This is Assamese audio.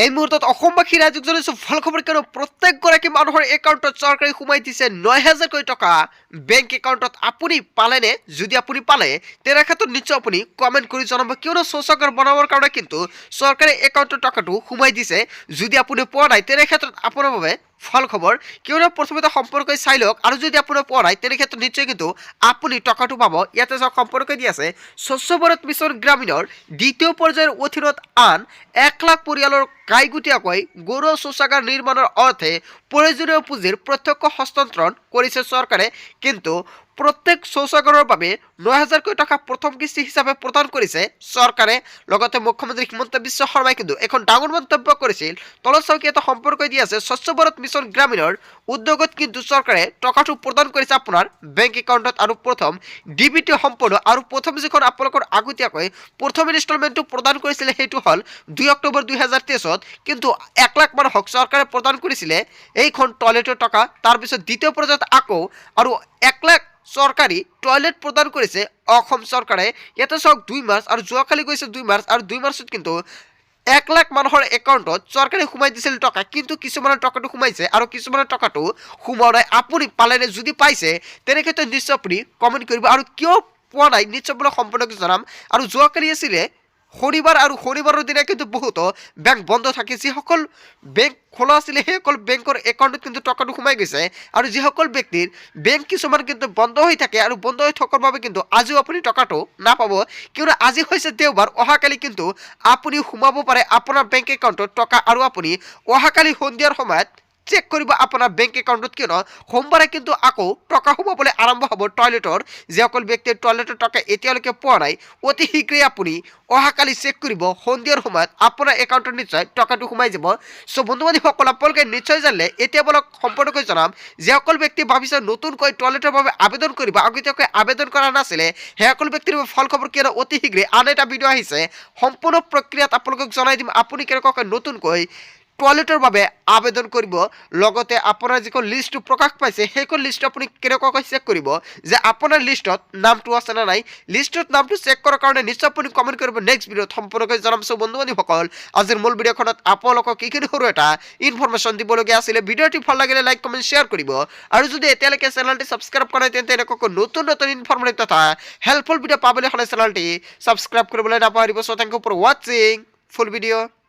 এই মুহূৰ্তত অসমবাসী ৰাইজক জনাইছো ভাল খবৰ কিয়নো প্ৰত্যেকগৰাকী মানুহৰ একাউণ্টত চৰকাৰে সোমাই দিছে ৯,০০০ কোটি টকা বেংক একাউণ্টত আপুনি পালেনে যদি আপুনি পালে তেনে ক্ষেত্ৰত নিশ্চয় আপুনি কমেণ্ট কৰি জনাব কিয়নো শৌচাগাৰ বনাবৰ কাৰণে কিন্তু চৰকাৰে একাউণ্টত টকাটো সোমাই দিছে যদি আপুনি পোৱা নাই তেনে ক্ষেত্ৰত আপোনাৰ বাবে ভাল খবৰ কিয়নো প্ৰথমতে সম্পৰ্কে চাই লওক আৰু যদি আপোনাৰ পোৱা নাই তেনে ক্ষেত্ৰত নিশ্চয় কিন্তু আপুনি টকাটো পাব ইয়াতে চাওক সম্পৰ্কে দি আছে স্বচ্ছ ভাৰত মিছন গ্ৰামীণৰ দ্বিতীয় পৰ্যায়ৰ অধীনত আন 1 লাখ পৰিয়ালৰ গাইগুটীয়াকৈ গৌৰ শৌচাগাৰ নিৰ্মাণৰ অৰ্থে প্ৰয়োজনীয় পুঁজিৰ প্ৰত্যক্ষ হস্তান্তৰণ কৰিছে চৰকাৰে কিন্তু প্ৰত্যেক শৌচাগাৰৰ বাবে ৯,০০০ কোটি টকা প্ৰথম কিস্তি হিচাপে প্ৰদান কৰিছে চৰকাৰে লগতে মুখ্যমন্ত্ৰী হিমন্ত বিশ্ব শৰ্মাই কিন্তু এখন ডাঙৰ মন্তব্য কৰিছিল তলত চাওক এটা সম্পৰ্ক দি আছে স্বচ্ছ ভাৰত মিছন গ্ৰামীণৰ উদ্যোগত কিন্তু চৰকাৰে টকাটো প্ৰদান কৰিছে আপোনাৰ বেংক একাউণ্টত আৰু প্ৰথম ডিবিটি সম্পূৰ্ণ আৰু প্ৰথম যিখন আপোনালোকৰ আগতীয়াকৈ প্ৰথম ইনষ্টলমেণ্টটো প্ৰদান কৰিছিলে সেইটো হ'ল 2 অক্টোবৰ 2023 কিন্তু 1 লাখ মানুহক চৰকাৰে প্ৰদান কৰিছিলে এইখন টয়লেটৰ টকা তাৰপিছত দ্বিতীয় পৰ্যায়ত আকৌ আৰু 1 লাখ চৰকাৰী টয়লেট প্ৰদান কৰিছে অসম চৰকাৰে ইয়াতে চাওক 2 মাৰ্চ আৰু যোৱাকালি গৈছে 2 মাৰ্চ আৰু 2 মাৰ্চত কিন্তু 1 লাখ মানুহৰ একাউণ্টত চৰকাৰে সোমাই দিছিল টকা কিন্তু কিছুমানৰ টকাটো সোমাইছে আৰু কিছুমানৰ টকাটো সোমোৱা নাই আপুনি পালেনে যদি পাইছে তেনে ক্ষেত্ৰত নিশ্চয় আপুনি কমেণ্ট কৰিব আৰু কিয় পোৱা নাই নিশ্চয় আপোনাক সম্পূৰ্ণকৈ জনাম আৰু যোৱাকালি আছিলে শনিবাৰ আৰু শনিবাৰৰ দিনা কিন্তু বহুতো বেংক বন্ধ থাকে যিসকল বেংক খোলা আছিলে সেইসকল বেংকৰ একাউণ্টত কিন্তু টকাটো সোমাই গৈছে আৰু যিসকল ব্যক্তিৰ বেংক কিছুমান কিন্তু বন্ধ হৈ থাকে আৰু বন্ধ হৈ থকাৰ বাবে কিন্তু আজিও আপুনি টকাটো নাপাব কিয়নো আজি হৈছে দেওবাৰ অহাকালি কিন্তু আপুনি সোমাব পাৰে আপোনাৰ বেংক একাউণ্টত টকা আৰু আপুনি অহাকালি সন্ধিয়াৰ সময়ত চেক কৰিব আপোনাৰ বেংক একাউণ্টত কিয়নো সোমবাৰে কিন্তু আকৌ টকা সোমাবলৈ আৰম্ভ হ'ব টয়লেটৰ যিসকল ব্যক্তিৰ টয়লেটৰ টকা এতিয়ালৈকে পোৱা নাই অতি শীঘ্ৰেই আপুনি অহাকালি চেক কৰিব সন্ধিয়াৰ সময়ত আপোনাৰ একাউণ্টত নিশ্চয় টকাটো সোমাই যাব চ' বন্ধু বান্ধৱীসকল আপোনালোকে নিশ্চয় জানিলে এতিয়া আপোনাক সম্পূৰ্ণকৈ জনাম যিসকল ব্যক্তি ভাবিছে নতুনকৈ টয়লেটৰ বাবে আবেদন কৰিব আগতীয়াকৈ আবেদন কৰা নাছিলে সেইসকল ব্যক্তিৰ বাবে ভাল খবৰ কিয়নো অতি শীঘ্ৰেই আন এটা ভিডিঅ' আহিছে সম্পূৰ্ণ প্ৰক্ৰিয়াত আপোনালোকক জনাই দিম আপুনি কেনেকুৱাকৈ নতুনকৈ টয়লেটৰ বাবে আবেদন কৰিব লগতে আপোনাৰ যিখন লিষ্টটো প্ৰকাশ পাইছে সেইখন লিষ্ট আপুনি কেনেকুৱাকৈ চেক কৰিব যে আপোনাৰ লিষ্টত নামটো আছে না নাই লিষ্টত নামটো চেক কৰাৰ কাৰণে নিশ্চয় আপুনি কমেণ্ট কৰিব নেক্সট ভিডিঅ'ত সম্পূৰ্ণকৈ জনাম চ' বন্ধু বান্ধৱীসকল আজিৰ মূল ভিডিঅ'খনত আপোনালোকক এইখিনি সৰু এটা ইনফৰমেশ্যন দিবলগীয়া আছিলে ভিডিঅ'টি ভাল লাগিলে লাইক কমেণ্ট শ্বেয়াৰ কৰিব আৰু যদি এতিয়ালৈকে চেনেলটি ছাবস্ক্ৰাইব কৰা নাই তেন্তে এনেকুৱাকৈ নতুন নতুন ইনফৰমেটিভ তথা হেল্পফুল ভিডিঅ' পাবলৈ হ'লে চেনেলটি ছাবস্ক্ৰাইব কৰিবলৈ নাপাহৰিব চ' থেংক ইউ ফৰ ৱাচিং ফুল ভিডিঅ'